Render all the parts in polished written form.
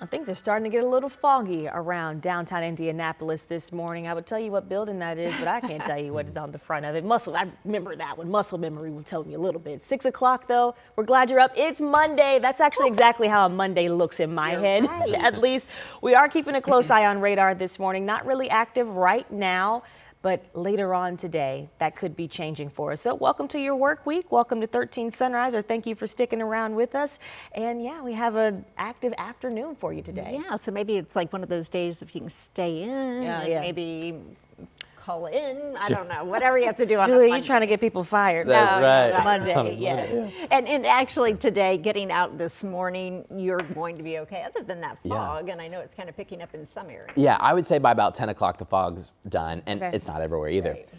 things are starting to get a little foggy around downtown Indianapolis this morning. I would tell you what building that is, but I can't tell you what is on the front of it. I remember that one. Muscle memory will tell me a little bit. 6 o'clock though, we're glad you're up. It's Monday. That's actually exactly how a Monday looks in my head. Right. At least we are keeping a close eye on radar this morning. Not really active right now, but later on today, that could be changing for us. So welcome to your work week. Welcome to 13 Sunrise, or thank you for sticking around with us. And yeah, we have an active afternoon for you today. Yeah, so maybe it's like one of those days if you can stay in and maybe call in. I don't know, whatever you have to do on Julia, a Monday. you're trying to get people fired. That's right. Monday, yes. And actually today, getting out this morning, you're going to be okay, other than that fog. And I know it's kind of picking up in some areas. Yeah, I would say by about 10 o'clock the fog's done, and it's not everywhere either. Right.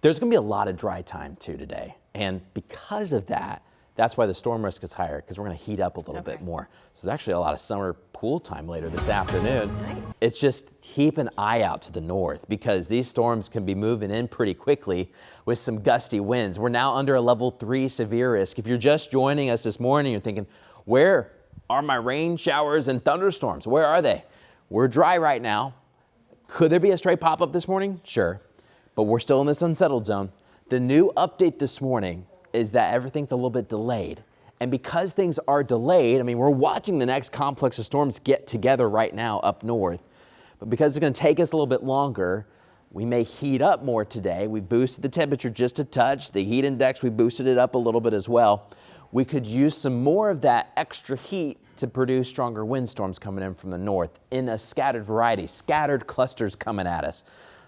There's going to be a lot of dry time too today, and because of that, that's why the storm risk is higher, because we're going to heat up a little bit more. So there's actually a lot of summer pool time later this afternoon. Nice. It's just keep an eye out to the north, because these storms can be moving in pretty quickly with some gusty winds. We're now under a level 3 severe risk. If you're just joining us this morning, you're thinking, where are my rain showers and thunderstorms? Where are they? We're dry right now. Could there be a stray pop-up this morning? Sure, but we're still in this unsettled zone. The new update this morning is that everything's a little bit delayed. And because things are delayed, I mean, we're watching the next complex of storms get together right now up north. But because it's going to take us a little bit longer, we may heat up more today. We boosted the temperature just a touch. The heat index, we boosted it up a little bit as well. We could use some more of that extra heat to produce stronger windstorms coming in from the north in a scattered variety, scattered clusters coming at us.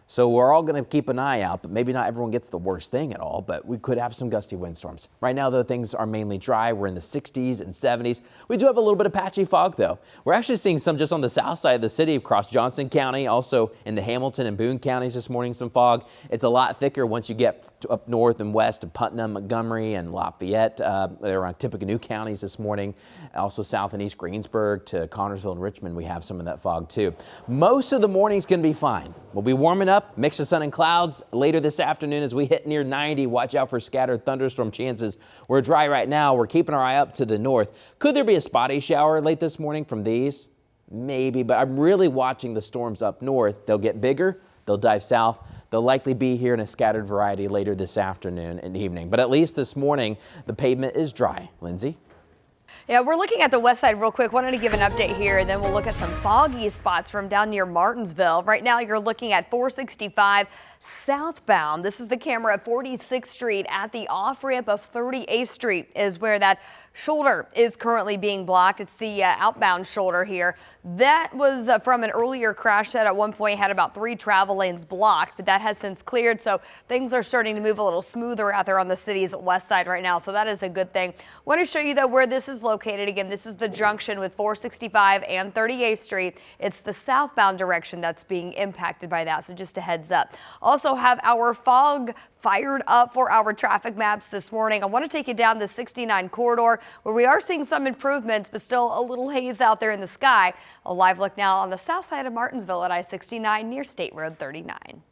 So we're all going to keep an eye out, but maybe not everyone gets the worst thing at all, but we could have some gusty windstorms. Right now, though, things are mainly dry. We're in the 60s and 70s. We do have a little bit of patchy fog, though. We're actually seeing some just on the south side of the city across Johnson County, also into Hamilton and Boone counties this morning, some fog. It's a lot thicker once you get up north and west to Putnam, Montgomery, and Lafayette. They're around Tippecanoe counties this morning. Also south and east Greensburg to Connersville and Richmond, we have some of that fog, too. Most of the morning's going to be fine. We'll be warming up. Mix of sun and clouds later this afternoon as we hit near 90. Watch out for scattered thunderstorm chances. We're dry right now. We're keeping our eye up to the north. Could there be a spotty shower late this morning from these? Maybe, but I'm really watching the storms up north. They'll get bigger. They'll dive south. They'll likely be here in a scattered variety later this afternoon and evening. But at least this morning, the pavement is dry. Lindsay? Yeah, we're looking at the west side real quick. Wanted to give an update here, and then we'll look at some foggy spots from down near Martinsville. Right now, you're looking at 465 southbound. This is the camera at 46th Street at the off-ramp of 38th Street is where that shoulder is currently being blocked. It's the outbound shoulder here. That was from an earlier crash that at one point had about 3 travel lanes blocked, but that has since cleared. So things are starting to move a little smoother out there on the city's west side right now. So that is a good thing. Want to show you though where this is located. Again, this is the junction with 465 and 38th Street. It's the southbound direction that's being impacted by that. So just a heads up. Also have our fog fired up for our traffic maps this morning. I want to take you down the 69 corridor where we are seeing some improvements, but still a little haze out there in the sky. A live look now on the south side of Martinsville at I-69 near State Road 39.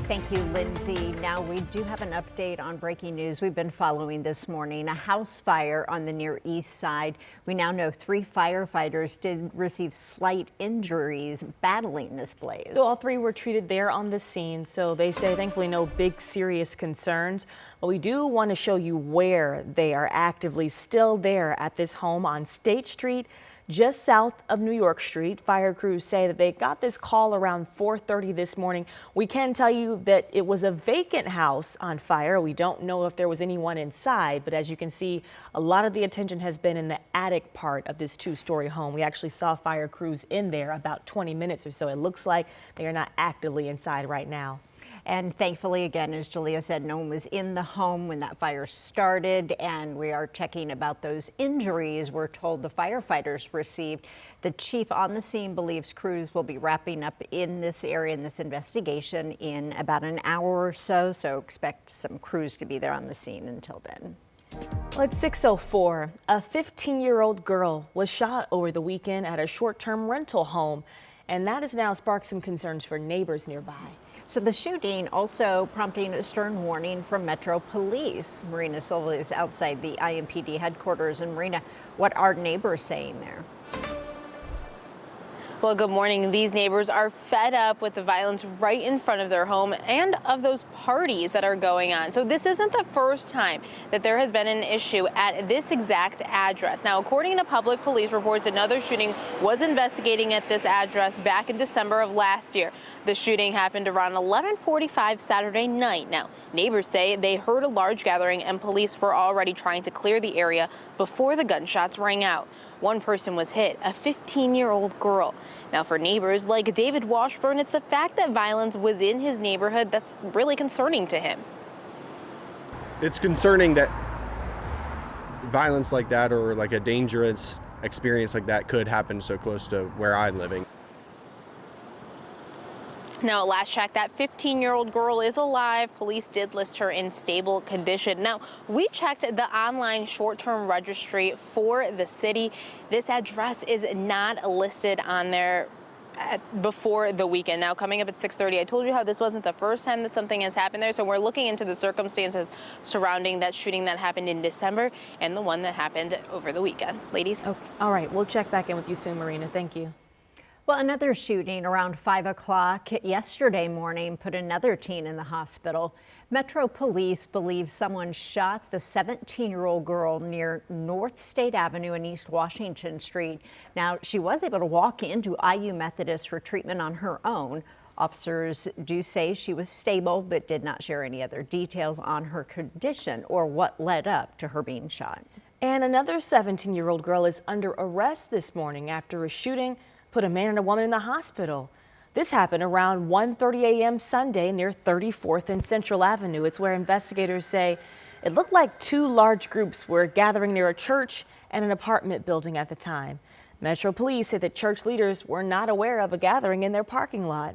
Thank you, Lindsay. Now we do have an update on breaking news we've been following this morning. A house fire on the Near East Side. We now know 3 firefighters did receive slight injuries battling this blaze. So all 3 were treated there on the scene. So they say thankfully no big serious concerns. But we do want to show you where they are actively still there at this home on State Street, just south of New York Street. Fire crews say that they got this call around 4:30 this morning. We can tell you that it was a vacant house on fire. We don't know if there was anyone inside, but as you can see, a lot of the attention has been in the attic part of this 2-story home. We actually saw fire crews in there about 20 minutes or so. It looks like they are not actively inside right now. And thankfully, again, as Julia said, no one was in the home when that fire started, and we are checking about those injuries we're told the firefighters received. The chief on the scene believes crews will be wrapping up in this area in this investigation in about an hour or so, so expect some crews to be there on the scene until then. Well, it's 6:04. A 15-year-old girl was shot over the weekend at a short-term rental home and that has now sparked some concerns for neighbors nearby. So the shooting also prompting a stern warning from Metro Police. Marina Silva is outside the IMPD headquarters. And Marina, what are neighbors saying there? Well, good morning. These neighbors are fed up with the violence right in front of their home and of those parties that are going on. So this isn't the first time that there has been an issue at this exact address. Now, according to public police reports, another shooting was investigating at this address back in December of last year. The shooting happened around 11:45 Saturday night. Now, neighbors say they heard a large gathering and police were already trying to clear the area before the gunshots rang out. One person was hit, a 15-year-old girl. Now, for neighbors like David Washburn, it's the fact that violence was in his neighborhood that's really concerning to him. It's concerning that violence like that or like a dangerous experience like that could happen so close to where I'm living. Now, at last check, that 15-year-old girl is alive. Police did list her in stable condition. Now, we checked the online short-term registry for the city. This address is not listed on there before the weekend. Now, coming up at 6:30, I told you how this wasn't the first time that something has happened there. So we're looking into the circumstances surrounding that shooting that happened in December and the one that happened over the weekend. Ladies? Okay. All right, we'll check back in with you soon, Marina. Thank you. Well, another shooting around 5 o'clock yesterday morning put another teen in the hospital. Metro Police believe someone shot the 17-year-old girl near North State Avenue and East Washington Street. Now, she was able to walk into IU Methodist for treatment on her own. Officers do say she was stable, but did not share any other details on her condition or what led up to her being shot. And another 17-year-old girl is under arrest this morning after a shooting put a man and a woman in the hospital. This happened around 1:30 a.m. Sunday near 34th and Central Avenue. It's where investigators say it looked like two large groups were gathering near a church and an apartment building at the time. Metro Police said that church leaders were not aware of a gathering in their parking lot.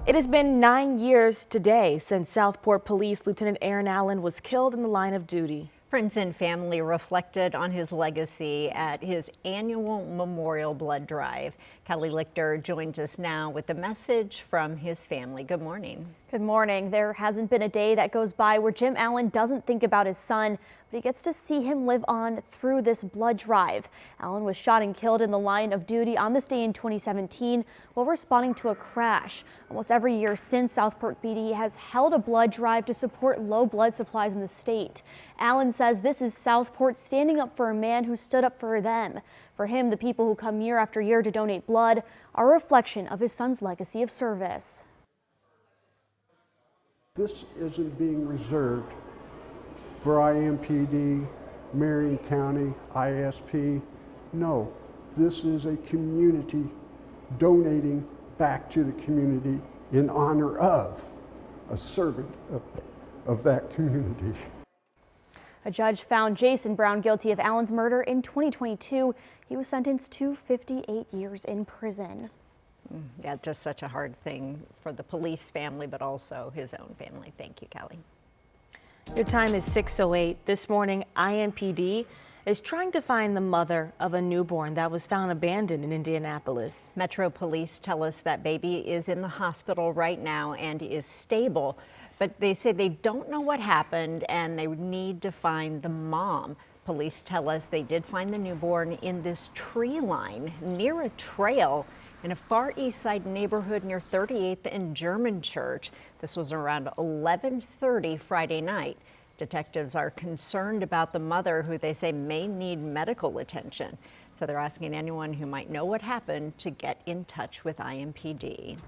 It has been 9 years today since Southport Police Lieutenant Aaron Allen was killed in the line of duty. Friends and family reflected on his legacy at his annual memorial blood drive. Kelly Lichter joins us now with a message from his family. Good morning. Good morning. There hasn't been a day that goes by where Jim Allen doesn't think about his son, but he gets to see him live on through this blood drive. Allen was shot and killed in the line of duty on this day in 2017 while responding to a crash. Almost every year since, Southport PD has held a blood drive to support low blood supplies in the state. Allen says this is Southport standing up for a man who stood up for them. For him, the people who come year after year to donate blood are a reflection of his son's legacy of service. This isn't being reserved for IMPD, Marion County, ISP. No, this is a community donating back to the community in honor of a servant of that community. A judge found Jason Brown guilty of Allen's murder in 2022. He was sentenced to 58 years in prison. Yeah, just such a hard thing for the police family, but also his own family. Thank you, Kelly. Your time is 6:08. This morning, IMPD is trying to find the mother of a newborn that was found abandoned in Indianapolis. Metro Police tell us that baby is in the hospital right now and is stable, but they say they don't know what happened and they need to find the mom. Police tell us they did find the newborn in this tree line near a trail in a Far East Side neighborhood near 38th and German Church. This was around 11:30 Friday night. Detectives are concerned about the mother, who they say may need medical attention. So they're asking anyone who might know what happened to get in touch with IMPD.